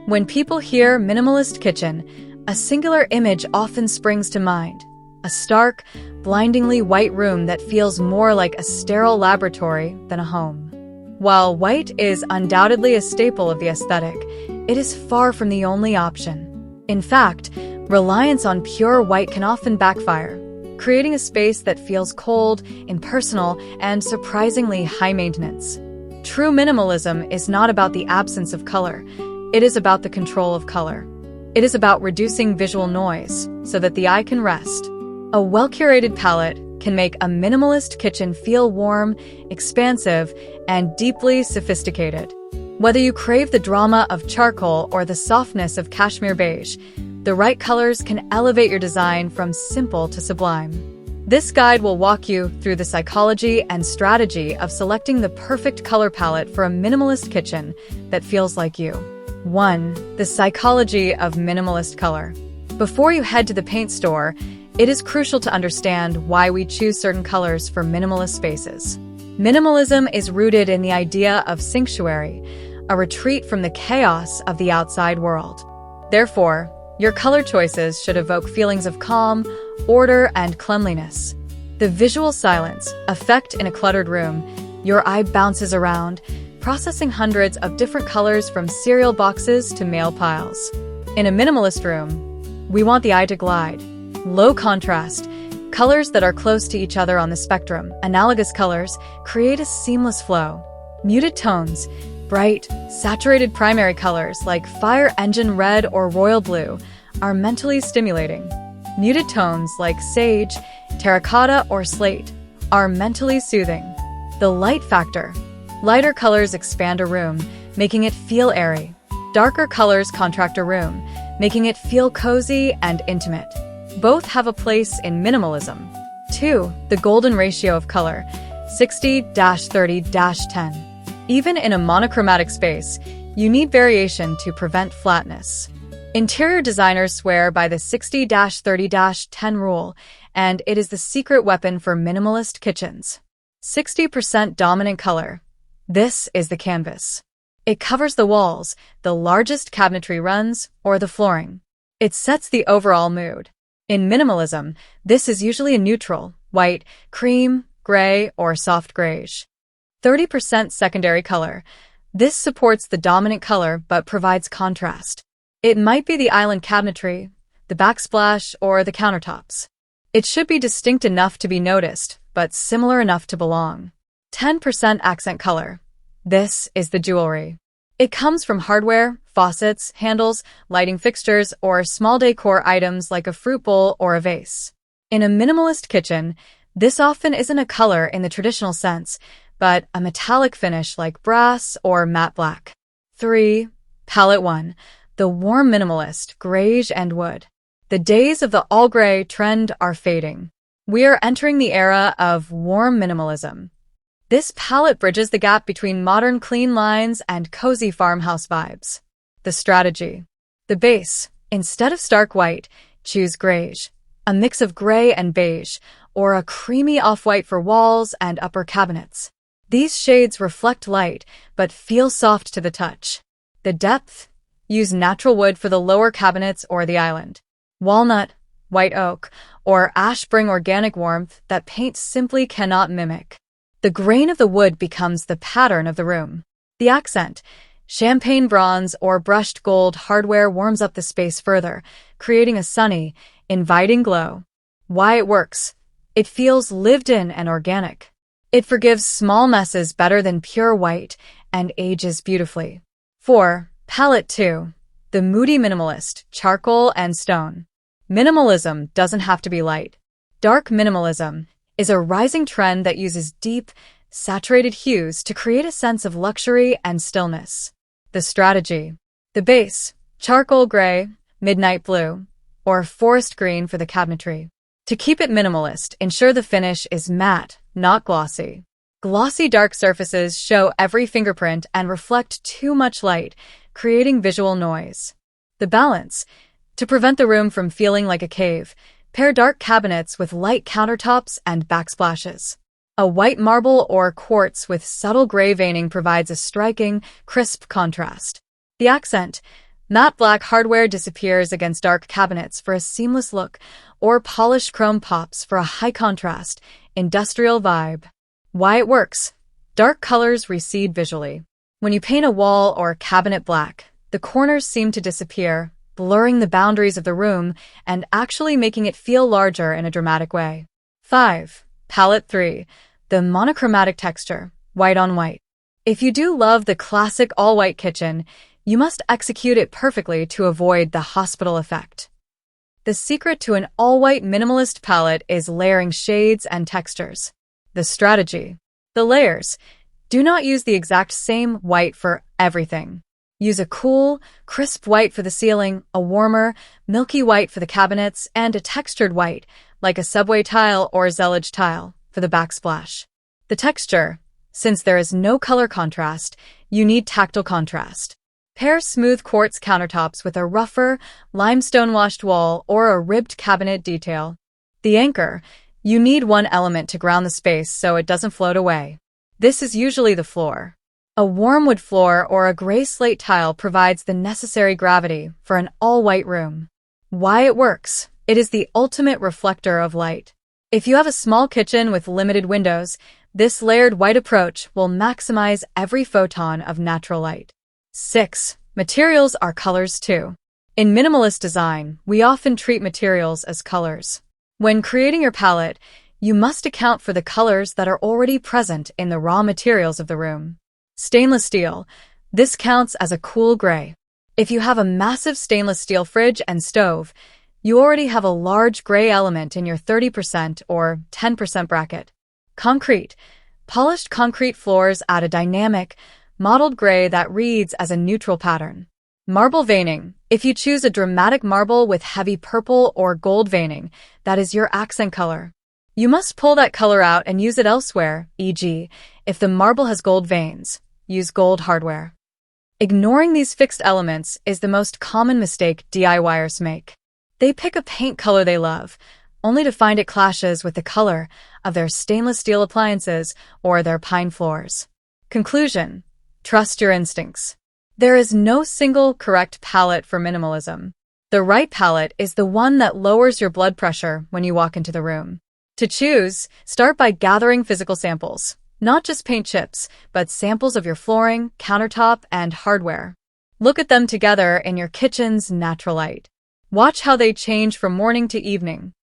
When people hear minimalist kitchen, a singular image often springs to mind. A stark, blindingly white room that feels more like a sterile laboratory than a home. While white is undoubtedly a staple of the aesthetic, it is far from the only option. In fact, reliance on pure white can often backfire, creating a space that feels cold, impersonal, and surprisingly high maintenance. True minimalism is not about the absence of color. It is about the control of color. It is about reducing visual noise so that the eye can rest. A well-curated palette can make a minimalist kitchen feel warm, expansive, and deeply sophisticated. Whether you crave the drama of charcoal or the softness of cashmere beige, the right colors can elevate your design from simple to sublime. This guide will walk you through the psychology and strategy of selecting the perfect color palette for a minimalist kitchen that feels like you. 1. The psychology of minimalist color. Before you head to the paint store, it is crucial to understand why we choose certain colors for minimalist spaces. Minimalism is rooted in the idea of sanctuary, a retreat from the chaos of the outside world. Therefore, your color choices should evoke feelings of calm, order, and cleanliness. The visual silence effect in a cluttered room, your eye bounces around, processing hundreds of different colors from cereal boxes to mail piles. In a minimalist room, we want the eye to glide. Low contrast, colors that are close to each other on the spectrum, analogous colors, create a seamless flow. Muted tones, bright, saturated primary colors like fire engine red or royal blue are mentally stimulating. Muted tones like sage, terracotta, or slate are mentally soothing. The light factor. Lighter colors expand a room, making it feel airy. Darker colors contract a room, making it feel cozy and intimate. Both have a place in minimalism. 2. The golden ratio of color, 60-30-10. Even in a monochromatic space, you need variation to prevent flatness. Interior designers swear by the 60-30-10 rule, and it is the secret weapon for minimalist kitchens. 60% dominant color. This is the canvas. It covers the walls, the largest cabinetry runs, or the flooring. It sets the overall mood. In minimalism, this is usually a neutral, white, cream, gray, or soft grayish. 30% secondary color. This supports the dominant color but provides contrast. It might be the island cabinetry, the backsplash, or the countertops. It should be distinct enough to be noticed, but similar enough to belong. 10% accent color. This is the jewelry. It comes from hardware, faucets, handles, lighting fixtures, or small decor items like a fruit bowl or a vase. In a minimalist kitchen, this often isn't a color in the traditional sense, but a metallic finish like brass or matte black. 3. Palette 1. The warm minimalist, grayish and wood. The days of the all-gray trend are fading. We are entering the era of warm minimalism. This palette bridges the gap between modern clean lines and cozy farmhouse vibes. The strategy. The base. Instead of stark white, choose grayish, a mix of gray and beige, or a creamy off-white for walls and upper cabinets. These shades reflect light, but feel soft to the touch. The depth. Use natural wood for the lower cabinets or the island. Walnut, white oak, or ash bring organic warmth that paint simply cannot mimic. The grain of the wood becomes the pattern of the room. The accent. Champagne bronze or brushed gold hardware warms up the space further, creating a sunny, inviting glow. Why it works. It feels lived in and organic. It forgives small messes better than pure white and ages beautifully. 4. Palette 2. The moody minimalist, charcoal and stone. Minimalism doesn't have to be light. Dark minimalism is a rising trend that uses deep, saturated hues to create a sense of luxury and stillness. The strategy. The base, charcoal gray, midnight blue, or forest green for the cabinetry. To keep it minimalist, ensure the finish is matte, not glossy. Glossy dark surfaces show every fingerprint and reflect too much light, creating visual noise. The balance. To prevent the room from feeling like a cave, pair dark cabinets with light countertops and backsplashes. A white marble or quartz with subtle gray veining provides a striking, crisp contrast. The accent. Matte black hardware disappears against dark cabinets for a seamless look, or polished chrome pops for a high-contrast, industrial vibe. Why it works. Dark colors recede visually. When you paint a wall or cabinet black, the corners seem to disappear, blurring the boundaries of the room and actually making it feel larger in a dramatic way. 5. Palette 3. The monochromatic texture, white on white. If you do love the classic all-white kitchen, you must execute it perfectly to avoid the hospital effect. The secret to an all-white minimalist palette is layering shades and textures. The strategy. The layers. Do not use the exact same white for everything. Use a cool, crisp white for the ceiling, a warmer, milky white for the cabinets, and a textured white, like a subway tile or zellage tile, for the backsplash. The texture. Since there is no color contrast, you need tactile contrast. Pair smooth quartz countertops with a rougher, limestone-washed wall or a ribbed cabinet detail. The anchor. You need one element to ground the space so it doesn't float away. This is usually the floor. A warm wood floor or a gray slate tile provides the necessary gravity for an all-white room. Why it works. It is the ultimate reflector of light. If you have a small kitchen with limited windows, this layered white approach will maximize every photon of natural light. 6. Materials are colors too. In minimalist design, we often treat materials as colors. When creating your palette, you must account for the colors that are already present in the raw materials of the room. Stainless steel. This counts as a cool gray. If you have a massive stainless steel fridge and stove, you already have a large gray element in your 30% or 10% bracket. Concrete. Polished concrete floors add a dynamic, mottled gray that reads as a neutral pattern. Marble veining. If you choose a dramatic marble with heavy purple or gold veining, that is your accent color. You must pull that color out and use it elsewhere, e.g., if the marble has gold veins, use gold hardware. Ignoring these fixed elements is the most common mistake DIYers make. They pick a paint color they love, only to find it clashes with the color of their stainless steel appliances or their pine floors. Conclusion. Trust your instincts. There is no single correct palette for minimalism. The right palette is the one that lowers your blood pressure when you walk into the room. To choose, start by gathering physical samples. Not just paint chips, but samples of your flooring, countertop, and hardware. Look at them together in your kitchen's natural light. Watch how they change from morning to evening.